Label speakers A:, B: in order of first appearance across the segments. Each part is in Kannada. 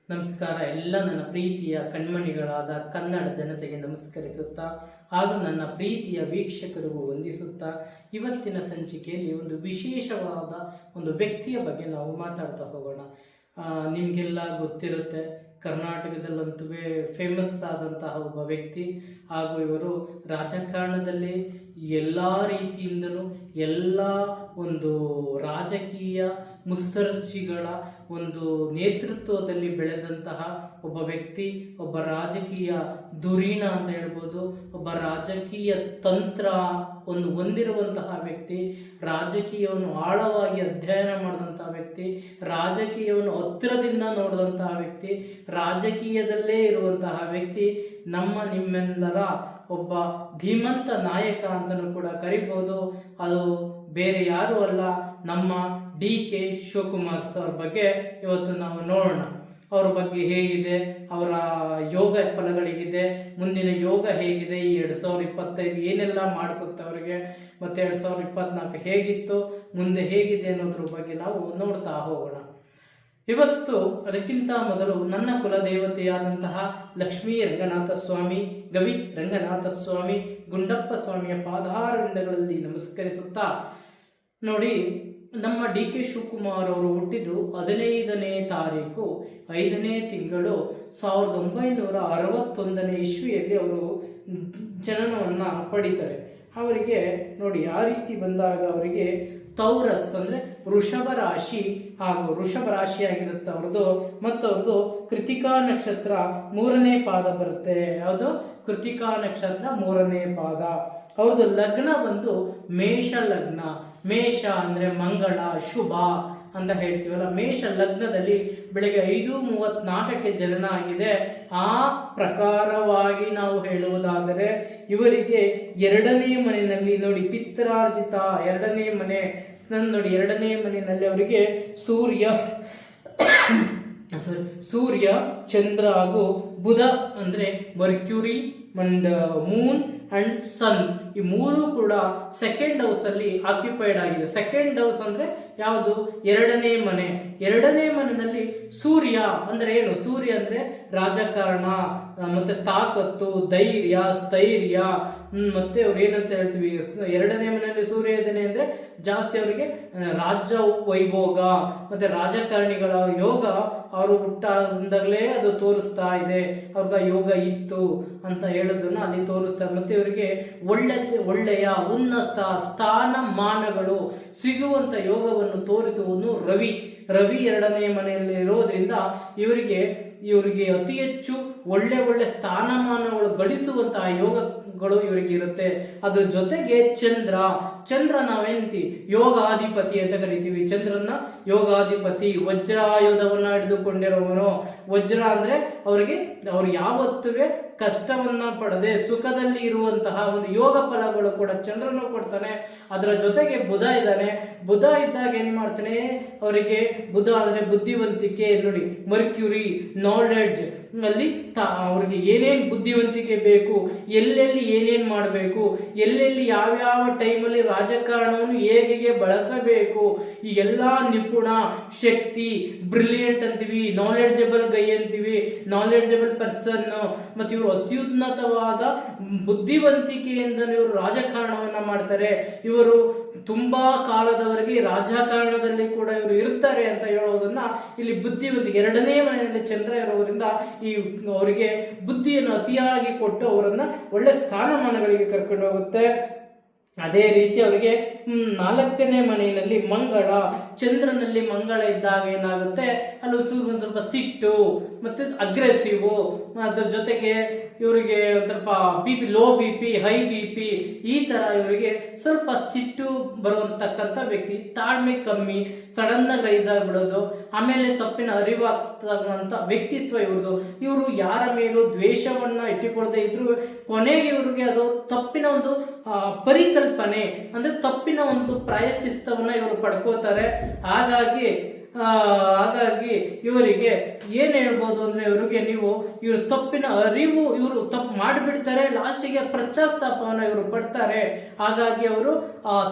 A: ನಮಸ್ಕಾರ. ಎಲ್ಲ ನನ್ನ ಪ್ರೀತಿಯ ಕಣ್ಮಣಿಗಳಾದ ಕನ್ನಡ ಜನತೆಗೆ ನಮಸ್ಕರಿಸುತ್ತಾ ಹಾಗೂ ನನ್ನ ಪ್ರೀತಿಯ ವೀಕ್ಷಕರಿಗೂ ವಂದಿಸುತ್ತಾ ಇವತ್ತಿನ ಸಂಚಿಕೆಯಲ್ಲಿ ಒಂದು ವಿಶೇಷವಾದ ಒಂದು ವ್ಯಕ್ತಿಯ ಬಗ್ಗೆ ನಾವು ಮಾತಾಡ್ತಾ ಹೋಗೋಣ. ನಿಮಗೆಲ್ಲ ಗೊತ್ತಿರುತ್ತೆ, ಕರ್ನಾಟಕದಲ್ಲಂತೂ ಫೇಮಸ್ ಆದಂತಹ ಒಬ್ಬ ವ್ಯಕ್ತಿ ಹಾಗೂ ಇವರು ರಾಜಕಾರಣದಲ್ಲಿ ಎಲ್ಲ ರೀತಿಯಿಂದಲೂ ಎಲ್ಲ ಒಂದು ರಾಜಕೀಯ ಮುಸ್ತರ್ಜಿಗಳ ಒಂದು ನೇತೃತ್ವದಲ್ಲಿ ಬೆಳೆದಂತಹ ಒಬ್ಬ ವ್ಯಕ್ತಿ, ಒಬ್ಬ ರಾಜಕೀಯ ಧುರೀಣ ಅಂತ ಹೇಳ್ಬೋದು, ಒಬ್ಬ ರಾಜಕೀಯ ತಂತ್ರ ಹೊಂದಿರುವಂತಹ ವ್ಯಕ್ತಿ, ರಾಜಕೀಯವನ್ನು ಆಳವಾಗಿ ಅಧ್ಯಯನ ಮಾಡಿದಂತಹ ವ್ಯಕ್ತಿ, ರಾಜಕೀಯವನ್ನು ಹತ್ತಿರದಿಂದ ನೋಡಿದಂತಹ ವ್ಯಕ್ತಿ, ರಾಜಕೀಯದಲ್ಲೇ ಇರುವಂತಹ ವ್ಯಕ್ತಿ, ನಿಮ್ಮೆಲ್ಲರ ಒಬ್ಬ ಧೀಮಂತ ನಾಯಕ ಅಂತಲೂ ಕೂಡ ಕರಿಬಹುದು. ಅದು ಬೇರೆ ಯಾರು ಅಲ್ಲ, ನಮ್ಮ ಡಿ.ಕೆ. ಶಿವಕುಮಾರ್ ಸರ್ ಬಗ್ಗೆ ಇವತ್ತು ನಾವು ನೋಡೋಣ. ಅವರ ಬಗ್ಗೆ ಹೇಗಿದೆ, ಅವರ ಯೋಗ ಫಲಗಳಿಗಿದೆ, ಮುಂದಿನ ಯೋಗ ಹೇಗಿದೆ, ಈ 2025 ಏನೆಲ್ಲ ಮಾಡಿಸುತ್ತೆ ಅವರಿಗೆ, ಮತ್ತೆ 2024 ಹೇಗಿತ್ತು, ಮುಂದೆ ಹೇಗಿದೆ ಅನ್ನೋದ್ರ ಬಗ್ಗೆ ನಾವು ನೋಡ್ತಾ ಹೋಗೋಣ. ಇವತ್ತು ಅದಕ್ಕಿಂತ ಮೊದಲು ನನ್ನ ಕುಲದೇವತೆಯಾದಂತಹ ಲಕ್ಷ್ಮೀ ರಂಗನಾಥ ಸ್ವಾಮಿ, ಗವಿ ರಂಗನಾಥ ಸ್ವಾಮಿ, ಗುಂಡಪ್ಪ ಸ್ವಾಮಿಯ ಪಾದಾರವಿಂದಗಳಲ್ಲಿ ನಮಸ್ಕರಿಸುತ್ತಾ, ನೋಡಿ, ನಮ್ಮ ಡಿ.ಕೆ. ಶಿವಕುಮಾರ್ ಅವರು ಹುಟ್ಟಿದ್ದು 15ನೇ ತಾರೀಕು 5ನೇ ತಿಂಗಳು 1961ನೇ ಇಸ್ವಿಯಲ್ಲಿ ಅವರು ಜನನವನ್ನ ಪಡಿತಾರೆ. ಅವರಿಗೆ ನೋಡಿ, ಆ ರೀತಿ ಬಂದಾಗ ಅವರಿಗೆ ತೌರಸ್ ಅಂದ್ರೆ ವೃಷಭ ರಾಶಿ ಹಾಗೂ ವೃಷಭ ರಾಶಿಯಾಗಿರುತ್ತೆ ಅವ್ರದ್ದು. ಮತ್ತು ಅವ್ರದ್ದು ಕೃತಿಕಾ ನಕ್ಷತ್ರ 3ನೇ ಪಾದ ಬರುತ್ತೆ. ಯಾವುದು? ಕೃತಿಕಾ ನಕ್ಷತ್ರ 3ನೇ ಪಾದ. ಅವ್ರದ್ದು ಲಗ್ನ ಬಂದು ಮೇಷ ಲಗ್ನ. ಮೇಷ ಅಂದ್ರೆ ಮಂಗಳ, ಶುಭ ಅಂತ ಹೇಳ್ತೀವಲ್ಲ. ಮೇಷ ಲಗ್ನದಲ್ಲಿ ಬೆಳಗ್ಗೆ 5:34ಕ್ಕೆ ಜನನ ಆಗಿದೆ. ಆ ಪ್ರಕಾರವಾಗಿ ನಾವು ಹೇಳುವುದಾದರೆ ಇವರಿಗೆ 2ನೇ ಮನೆಯಲ್ಲಿ ನೋಡಿ, ಪಿತ್ರಾರ್ಜಿತ 2ನೇ ಮನೆ ನೋಡಿ, 2ನೇ ಮನೆಯಲ್ಲಿ ಅವರಿಗೆ ಸೂರ್ಯ, ಚಂದ್ರ ಹಾಗೂ ಬುಧ ಅಂದ್ರೆ mercury and Moon and son, ಈ ಮೂರು ಕೂಡ ಸೆಕೆಂಡ್ ಹೌಸ್ ಅಲ್ಲಿ ಆಕ್ಯುಪೈಡ್ ಆಗಿದೆ. ಸೆಕೆಂಡ್ ಹೌಸ್ ಅಂದ್ರೆ ಯಾವುದು? 2ನೇ ಮನೆ. 2ನೇ ಮನೆಯಲ್ಲಿ ಸೂರ್ಯ ಅಂದ್ರೆ ಏನು? ಸೂರ್ಯ ಅಂದ್ರೆ ರಾಜಕಾರಣ, ಮತ್ತೆ ತಾಕತ್ತು, ಧೈರ್ಯ, ಸ್ಥೈರ್ಯ, ಮತ್ತೆ ಅವ್ರು ಏನಂತ ಹೇಳ್ತೀವಿ, 2ನೇ ಮನೆಯಲ್ಲಿ ಸೂರ್ಯ ಇದ್ದಾನೆ ಅಂದ್ರೆ ಜಾಸ್ತಿ ಅವರಿಗೆ ರಾಜ್ಯ ವೈಭೋಗ ಮತ್ತೆ ರಾಜಕಾರಣಿಗಳ ಯೋಗ ಅವರು ಹುಟ್ಟಾದಾಗಲೇ ಅದು ತೋರಿಸ್ತಾ ಇದೆ. ಅವ್ರಿಗೆ ಯೋಗ ಇತ್ತು ಅಂತ ಹೇಳೋದನ್ನ ಅಲ್ಲಿ ತೋರಿಸ್ತಾರೆ. ಮತ್ತೆ ಇವರಿಗೆ ಒಳ್ಳೆಯ ಉನ್ನತ ಸ್ಥಾನಮಾನಗಳು ಸಿಗುವಂತ ಯೋಗವನ್ನು ತೋರಿಸುವುದು ರವಿ 2ನೇ ಮನೆಯಲ್ಲಿ ಇರೋದ್ರಿಂದ ಇವರಿಗೆ ಅತಿ ಹೆಚ್ಚು ಒಳ್ಳೆ ಸ್ಥಾನಮಾನಗಳು ಗಳಿಸುವಂತಹ ಯೋಗಗಳು ಇವರಿಗೆ ಇರುತ್ತೆ. ಅದ್ರ ಜೊತೆಗೆ ಚಂದ್ರ ನಾವೇಂತಿ ಯೋಗಾಧಿಪತಿ ಅಂತ ಕರಿತೀವಿ. ಚಂದ್ರನ ಯೋಗಾಧಿಪತಿ, ವಜ್ರಾಯುಧವನ್ನ ಹಿಡಿದುಕೊಂಡಿರುವವನು. ವಜ್ರ ಅಂದ್ರೆ ಅವ್ರು ಯಾವತ್ತೂ ಕಷ್ಟವನ್ನ ಪಡದೆ ಸುಖದಲ್ಲಿ ಇರುವಂತಹ ಒಂದು ಯೋಗ ಫಲಗಳು ಕೂಡ ಚಂದ್ರನು ಕೊಡ್ತಾನೆ. ಅದರ ಜೊತೆಗೆ ಬುಧ ಇದ್ದಾನೆ. ಬುಧ ಇದ್ದಾಗ ಏನ್ ಮಾಡ್ತಾನೆ ಅವರಿಗೆ? ಬುಧ ಅಂದ್ರೆ ಬುದ್ಧಿವಂತಿಕೆ ನೋಡಿ, ಮರ್ಕ್ಯೂರಿ ನಾಲೆಡ್ಜ್ ಅಲ್ಲಿ ಅವ್ರಿಗೆ ಏನೇನ್ ಬುದ್ಧಿವಂತಿಕೆ ಬೇಕು, ಎಲ್ಲೆಲ್ಲಿ ಏನೇನ್ ಮಾಡಬೇಕು, ಎಲ್ಲೆಲ್ಲಿ ಯಾವ್ಯಾವ ಟೈಮಲ್ಲಿ ರಾಜಕಾರಣವನ್ನು ಹೇಗೆ ಬಳಸಬೇಕು, ಈ ಎಲ್ಲಾ ನಿಪುಣ ಶಕ್ತಿ, ಬ್ರಿಲಿಯಂಟ್ ಅಂತೀವಿ, ನಾಲೆಡ್ಜಬಲ್ ಗೈ ಅಂತೀವಿ, ನಾಲೆಡ್ಜಬಲ್ ಪರ್ಸನ್. ಮತ್ತೆ ಇವರು ಅತ್ಯುನ್ನತವಾದ ಬುದ್ಧಿವಂತಿಕೆಯಿಂದ ಇವರು ರಾಜಕಾರಣವನ್ನ ಮಾಡ್ತಾರೆ. ಇವರು ತುಂಬಾ ಕಾಲದವರೆಗೆ ರಾಜಕಾರಣದಲ್ಲಿ ಕೂಡ ಇವರು ಇರ್ತಾರೆ ಅಂತ ಹೇಳೋದನ್ನ ಇಲ್ಲಿ ಬುದ್ಧಿವಂತಿಕೆ 2ನೇ ಮನೆಯಲ್ಲಿ ಚಂದ್ರ ಇರೋದ್ರಿಂದ ಅವರಿಗೆ ಬುದ್ಧಿಯನ್ನು ಅತಿಯಾಗಿ ಕೊಟ್ಟು ಅವರನ್ನ ಒಳ್ಳೆ ಸ್ಥಾನಮಾನಗಳಿಗೆ ಕರ್ಕೊಂಡು ಹೋಗುತ್ತೆ. ಅದೇ ರೀತಿ ಅವರಿಗೆ 4ನೇ ಮನೆಯಲ್ಲಿ ಮಂಗಳ, ಚಂದ್ರನಲ್ಲಿ ಮಂಗಳ ಇದ್ದಾಗ ಏನಾಗುತ್ತೆ, ಅಲ್ಲಿ ಸ್ವಲ್ಪ ಸಿಟ್ಟು ಮತ್ತೆ ಅಗ್ರೆಸಿವ್, ಅದ್ರ ಜೊತೆಗೆ ಇವರಿಗೆ ಸ್ವಲ್ಪ ಲೋ ಬಿ.ಪಿ, ಹೈ ಬಿ.ಪಿ, ಈ ತರ ಇವರಿಗೆ ಸ್ವಲ್ಪ ಸಿಟ್ಟು ಬರುವಂತಕ್ಕಂಥ ವ್ಯಕ್ತಿ. ತಾಳ್ಮೆ ಕಮ್ಮಿ, ಸಡನ್ ಆಗಿ ರೈಸ್ ಆಗ್ಬಿಡೋದು, ಆಮೇಲೆ ತಪ್ಪಿನ ಅರಿವಾಗ್ತಕ್ಕಂಥ ವ್ಯಕ್ತಿತ್ವ ಇವ್ರದು. ಇವರು ಯಾರ ಮೇಲೂ ದ್ವೇಷವನ್ನ ಇಟ್ಟುಕೊಳ್ಳದೆ ಇದ್ರು ಕೊನೆಗೆ ಇವರಿಗೆ ಅದು ತಪ್ಪಿನ ಒಂದು ಪರಿಕಲ್ಪನೆ ಅಂದ್ರೆ ತಪ್ಪಿನ ಒಂದು ಪ್ರಾಯಶ್ಚಿತ್ತವನ್ನ ಇವರು ಪಡ್ಕೋತಾರೆ. ಹಾಗಾಗಿ ಇವರಿಗೆ ಏನ್ ಹೇಳ್ಬೋದು ಅಂದ್ರೆ ಇವರು ತಪ್ಪಿನ ಅರಿವು, ಇವರು ತಪ್ಪು ಮಾಡಿಬಿಡ್ತಾರೆ, ಲಾಸ್ಟಿಗೆ ಪಶ್ಚಾತ್ತಾಪವನ್ನ ಇವರು ಪಡ್ತಾರೆ. ಹಾಗಾಗಿ ಅವರು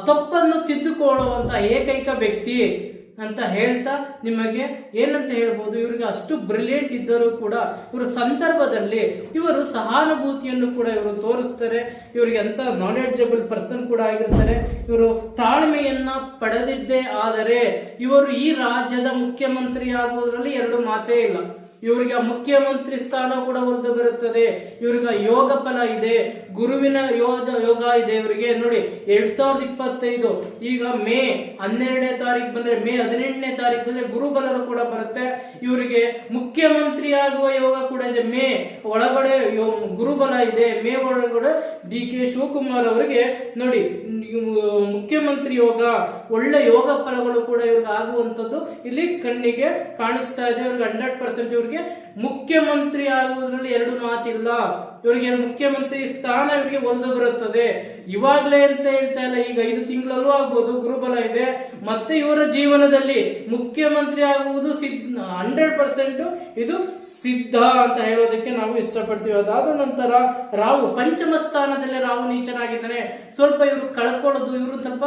A: ತಪ್ಪನ್ನು ತಿದ್ದುಕೊಳ್ಳುವಂತ ಏಕೈಕ ವ್ಯಕ್ತಿ ಅಂತ ಹೇಳ್ತಾ ನಿಮಗೆ ಏನಂತ ಹೇಳ್ಬೋದು, ಇವರಿಗೆ ಅಷ್ಟು ಬ್ರಿಲಿಯಂಟ್ ಇದ್ದರೂ ಕೂಡ ಇವರು ಸಂದರ್ಭದಲ್ಲಿ ಇವರು ಸಹಾನುಭೂತಿಯನ್ನು ಕೂಡ ಇವರು ತೋರಿಸ್ತಾರೆ. ಇವರಿಗೆ ಅಂತ ನಾಲೆಡ್ಜಬಲ್ ಪರ್ಸನ್ ಕೂಡ ಆಗಿರ್ತಾರೆ. ಇವರು ತಾಳ್ಮೆಯನ್ನ ಪಡೆದಿದ್ದೇ ಆದರೆ ಇವರು ಈ ರಾಜ್ಯದ ಮುಖ್ಯಮಂತ್ರಿ ಆಗುವುದರಲ್ಲಿ ಎರಡು ಮಾತೇ ಇಲ್ಲ. ಇವರಿಗೆ ಮುಖ್ಯಮಂತ್ರಿ ಸ್ಥಾನ ಕೂಡ ಒಲಿದು ಬರುತ್ತದೆ. ಇವರಿಗೆ ಯೋಗ ಫಲ ಇದೆ, ಗುರುವಿನ ಯೋಗ ಇದೆ. ಇವರಿಗೆ ನೋಡಿ 2025 ಈಗ ಮೇ 12ನೇ ತಾರೀಕು ಬಂದ್ರೆ, ಮೇ 18ನೇ ತಾರೀಕು ಬಂದ್ರೆ ಗುರುಬಲರು ಕೂಡ ಬರುತ್ತೆ. ಇವರಿಗೆ ಮುಖ್ಯಮಂತ್ರಿ ಆಗುವ ಯೋಗ ಕೂಡ ಇದೆ. ಮೇ ಒಳಗಡೆ ಗುರುಬಲ ಇದೆ. ಮೇ ಒಳಗಡೆ DK ಶಿವಕುಮಾರ್ ಅವರಿಗೆ ನೋಡಿ ಮುಖ್ಯಮಂತ್ರಿ ಯೋಗ, ಒಳ್ಳೆ ಯೋಗ ಫಲಗಳು ಕೂಡ ಇವ್ರಿಗೆ ಆಗುವಂತದ್ದು ಇಲ್ಲಿ ಕಣ್ಣಿಗೆ ಕಾಣಿಸ್ತಾ ಇದೆ. ಇವ್ರಿಗೆ 100% ಇವ್ರಿಗೆ ಮುಖ್ಯಮಂತ್ರಿ ಆಗುವುದರಲ್ಲಿ ಎರಡು ಮಾತಿಲ್ಲ. ಇವರಿಗೆ ಮುಖ್ಯಮಂತ್ರಿ ಸ್ಥಾನ ಇವರಿಗೆ ಒಲಿದು ಬರುತ್ತದೆ. ಇವಾಗ್ಲೇ ಅಂತ ಹೇಳ್ತಾ ಇಲ್ಲ, ಈಗ 5 ತಿಂಗಳಲ್ಲೂ ಆಗ್ಬೋದು, ಗುರುಬಲ ಇದೆ. ಮತ್ತೆ ಇವರ ಜೀವನದಲ್ಲಿ ಮುಖ್ಯಮಂತ್ರಿ ಆಗುವುದು 100% ಇದು ಸಿದ್ಧ ಅಂತ ಹೇಳೋದಕ್ಕೆ ನಾವು ಇಷ್ಟಪಡ್ತೀವಿ. ಅದಾದ ನಂತರ ರಾಹು ಪಂಚಮ ಸ್ಥಾನದಲ್ಲಿ ರಾಹು ನೀಚನಾಗಿದ್ದಾನೆ. ಸ್ವಲ್ಪ ಇವರು ಕಳ್ಕೊಳ್ಳೋದು, ಇವರು ಸ್ವಲ್ಪ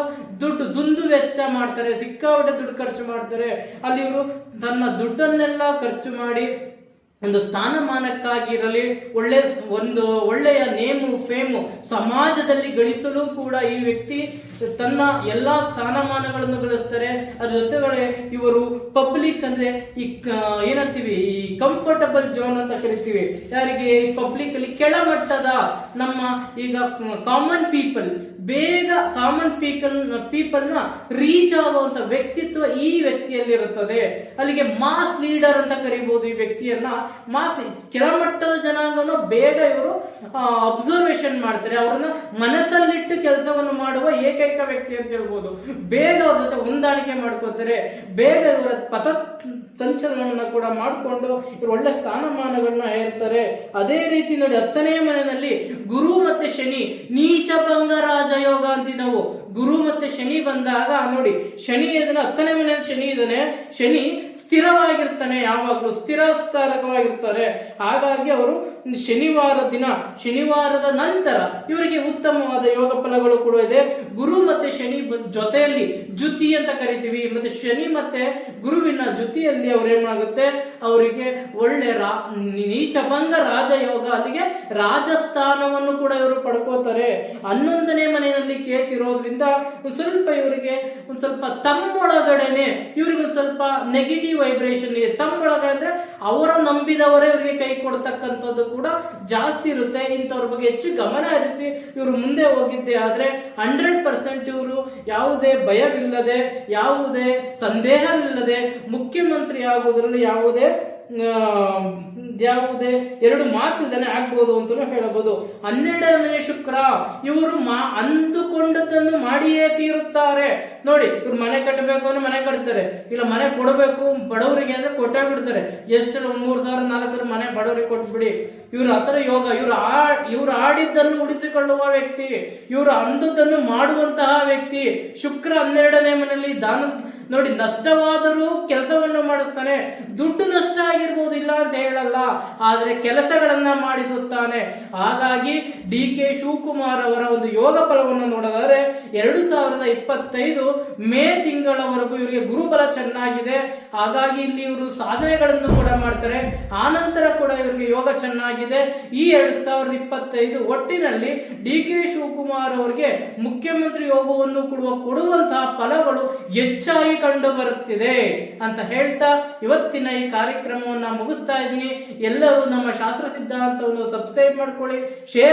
A: ದುಂದು ವೆಚ್ಚ ಮಾಡ್ತಾರೆ, ಸಿಕ್ಕಾಪಟ್ಟೆ ದುಡ್ಡು ಖರ್ಚು ಮಾಡ್ತಾರೆ. ಅಲ್ಲಿ ಇವರು ತನ್ನ ದುಡ್ಡನ್ನೆಲ್ಲ ಖರ್ಚು ಮಾಡಿ ಒಂದು ಸ್ಥಾನಮಾನಕ್ಕಾಗಿರಲಿ, ಒಳ್ಳೆಯ ನೇಮು ಫೇಮು ಸಮಾಜದಲ್ಲಿ ಗಳಿಸಲು ಕೂಡ ಈ ವ್ಯಕ್ತಿ ತನ್ನ ಎಲ್ಲಾ ಸ್ಥಾನಮಾನಗಳನ್ನು ಗಳಿಸ್ತಾರೆ. ಅದ್ರ ಜೊತೆಗೆ ಇವರು ಪಬ್ಲಿಕ್ ಅಂದ್ರೆ ಈ ಏನಂತೀವಿ, ಈ ಕಂಫರ್ಟಬಲ್ ಝೋನ್ ಅಂತ ಕರಿತೀವಿ. ಯಾರಿಗೆ ಪಬ್ಲಿಕ್ ಅಲ್ಲಿ ಕೆಳಮಟ್ಟದ ನಮ್ಮ ಈಗ ಕಾಮನ್ ಪೀಪಲ್, ಬೇಗ ಕಾಮನ್ ಪೀಪಲ್ ನ ರೀಚ್ ಆಗುವಂತ ವ್ಯಕ್ತಿತ್ವ ಈ ವ್ಯಕ್ತಿಯಲ್ಲಿ ಇರುತ್ತದೆ. ಅಲ್ಲಿಗೆ ಮಾಸ್ ಲೀಡರ್ ಅಂತ ಕರಿಬಹುದು ಈ ವ್ಯಕ್ತಿಯನ್ನ. ಕೆಳಮಟ್ಟದ ಜನಾಂಗವನ್ನು ಬೇಗ ಇವರು ಅಬ್ಸರ್ವೇಷನ್ ಮಾಡ್ತಾರೆ. ಅವರನ್ನ ಮನಸ್ಸಲ್ಲಿಟ್ಟು ಕೆಲಸವನ್ನು ಮಾಡುವ ಏಕೈಕ ವ್ಯಕ್ತಿ ಅಂತ ಹೇಳ್ಬೋದು. ಬೇಗ ಅವ್ರ ಜೊತೆ ಹೊಂದಾಣಿಕೆ ಮಾಡ್ಕೋತಾರೆ. ಬೇಗ ಇವರ ಪಥ ಸಂಚಲನವನ್ನ ಕೂಡ ಮಾಡಿಕೊಂಡು ಇವರು ಒಳ್ಳೆ ಸ್ಥಾನಮಾನಗಳನ್ನ ಹೇಳ್ತಾರೆ. ಅದೇ ರೀತಿ ನೋಡಿ 10ನೇ ಮನೆಯಲ್ಲಿ ಗುರು ಮತ್ತೆ ಶನಿ ನೀಚ ಭಂಗ ರಾಜಯೋಗ ಅಂತೀವಿ ನಾವು. ಗುರು ಮತ್ತೆ ಶನಿ ಬಂದಾಗ ನೋಡಿ, ಶನಿ ಇದನ್ನ 10ನೇ ಮನೆಯಲ್ಲಿ ಶನಿ ಇದ್ದಾನೆ. ಶನಿ ಸ್ಥಿರವಾಗಿರ್ತಾನೆ, ಯಾವಾಗಲೂ ಸ್ಥಿರಸ್ಥಾರಕವಾಗಿರ್ತಾರೆ. ಹಾಗಾಗಿ ಅವರು ಶನಿವಾರದ ನಂತರ ಇವರಿಗೆ ಉತ್ತಮವಾದ ಯೋಗ ಫಲಗಳು ಕೂಡ ಇದೆ. ಗುರು ಮತ್ತೆ ಶನಿ ಜೊತೆಯಲ್ಲಿ ಜುತಿ ಅಂತ ಕರಿತೀವಿ. ಮತ್ತೆ ಶನಿ ಮತ್ತೆ ಗುರುವಿನ ಜೊತೆಯಲ್ಲಿ ಅವ್ರೇನಾಗುತ್ತೆ, ಅವರಿಗೆ ಒಳ್ಳೆ ನೀಚಭಂಗ ರಾಜಯೋಗ, ಅಲ್ಲಿಗೆ ರಾಜಸ್ಥಾನವನ್ನು ಕೂಡ ಇವರು ಪಡ್ಕೋತಾರೆ. 11ನೇ ಮನೆಯಲ್ಲಿ ಕೇತಿರೋದ್ರಿಂದ ಸ್ವಲ್ಪ ಇವರಿಗೆ ಒಂದ್ ಸ್ವಲ್ಪ ತಮ್ಮೊಳಗಡೆನೆ ಇವರಿಗೆ ಒಂದ್ ಸ್ವಲ್ಪ ನೆಗೆಟಿವ್ ವೈಬ್ರೇಷನ್ ಇದೆ. ತಮ್ಮೊಳಗಡೆ ಅಂದ್ರೆ ಅವರ ನಂಬಿದವರೇ ಇವರಿಗೆ ಕೈ ಕೊಡ್ತಕ್ಕಂಥದ್ದು ಕೂಡ ಜಾಸ್ತಿ ಇರುತ್ತೆ. ಇಂಥವ್ರ ಬಗ್ಗೆ ಹೆಚ್ಚು ಗಮನ ಹರಿಸಿ ಇವರು ಮುಂದೆ ಹೋಗಿದ್ದೆ ಆದ್ರೆ 100% ಇವರು ಯಾವುದೇ ಭಯವಿಲ್ಲದೆ, ಯಾವುದೇ ಸಂದೇಹವಿಲ್ಲದೆ ಮುಖ್ಯಮಂತ್ರಿ ಆಗುವುದರಲ್ಲಿ ಯಾವುದೇ ಎರಡು ಮಾತಿಲ್ದಾನೆ ಆಗ್ಬಹುದು ಅಂತ ಹೇಳಬಹುದು. 12ನೇ ಮನೆ ಶುಕ್ರ, ಇವರು ಅಂದುಕೊಂಡದನ್ನು ಮಾಡಿಯೇ ತೀರುತ್ತಾರೆ. ನೋಡಿ, ಇವ್ರು ಮನೆ ಕಟ್ಟಬೇಕು ಅಂದ್ರೆ ಮನೆ ಕಟ್ತಾರೆ, ಇಲ್ಲ ಮನೆ ಕೊಡಬೇಕು ಬಡವರಿಗೆ ಅಂದ್ರೆ ಕೊಟ್ಟೇ ಬಿಡ್ತಾರೆ. ಎಷ್ಟು 3,000 4,000 ಮನೆ ಬಡವರಿಗೆ ಕೊಟ್ಬಿಡಿ. ಇವ್ರ ಹತ್ರ ಯೋಗ, ಇವ್ರು ಆಡಿದ್ದನ್ನು ಉಳಿಸಿಕೊಳ್ಳುವ ವ್ಯಕ್ತಿ, ಇವರು ಅಂದದ್ದನ್ನು ಮಾಡುವಂತಹ ವ್ಯಕ್ತಿ. ಶುಕ್ರ 12ನೇ ಮನೆಯಲ್ಲಿ ದಾನ ನೋಡಿ, ನಷ್ಟವಾದರೂ ಕೆಲಸವನ್ನು ಮಾಡಿಸ್ತಾನೆ. ದುಡ್ಡು ನಷ್ಟ ಆಗಿರ್ಬೋದು, ಇಲ್ಲ ಅಂತ ಹೇಳಲ್ಲ, ಆದ್ರೆ ಕೆಲಸಗಳನ್ನ ಮಾಡಿಸುತ್ತಾನೆ. ಹಾಗಾಗಿ DK ಶಿವಕುಮಾರ್ ಅವರ ಒಂದು ಯೋಗ ಫಲವನ್ನು ನೋಡಿದರೆ 2025 ಮೇ ತಿಂಗಳವರೆಗೂ ಇವರಿಗೆ ಗುರುಬಲ ಚೆನ್ನಾಗಿದೆ. ಹಾಗಾಗಿ ಇಲ್ಲಿ ಇವರು ಸಾಧನೆಗಳನ್ನು ಕೂಡ ಮಾಡ್ತಾರೆ. ಆನಂತರ ಕೂಡ ಇವರಿಗೆ ಯೋಗ ಚೆನ್ನಾಗಿದೆ. ಈ 2025 ಒಟ್ಟಿನಲ್ಲಿ DK ಶಿವಕುಮಾರ್ ಅವರಿಗೆ ಮುಖ್ಯಮಂತ್ರಿ ಯೋಗವನ್ನು ಕೊಡುವಂತಹ ಫಲಗಳು ಹೆಚ್ಚಾಗಿ ಕಂಡು ಬರುತ್ತಿದೆ ಅಂತ ಹೇಳ್ತಾ ಇವತ್ತಿನ ಈ ಕಾರ್ಯಕ್ರಮವನ್ನು ಮುಗಿಸ್ತಾ ಇದ್ದೀನಿ. ಎಲ್ಲರೂ ನಮ್ಮ ಶಾಸ್ತ್ರ ಸಿದ್ಧಾಂತವನ್ನು ಸಬ್ಸ್ಕ್ರೈಬ್ ಮಾಡ್ಕೊಳ್ಳಿ, ಶೇರ್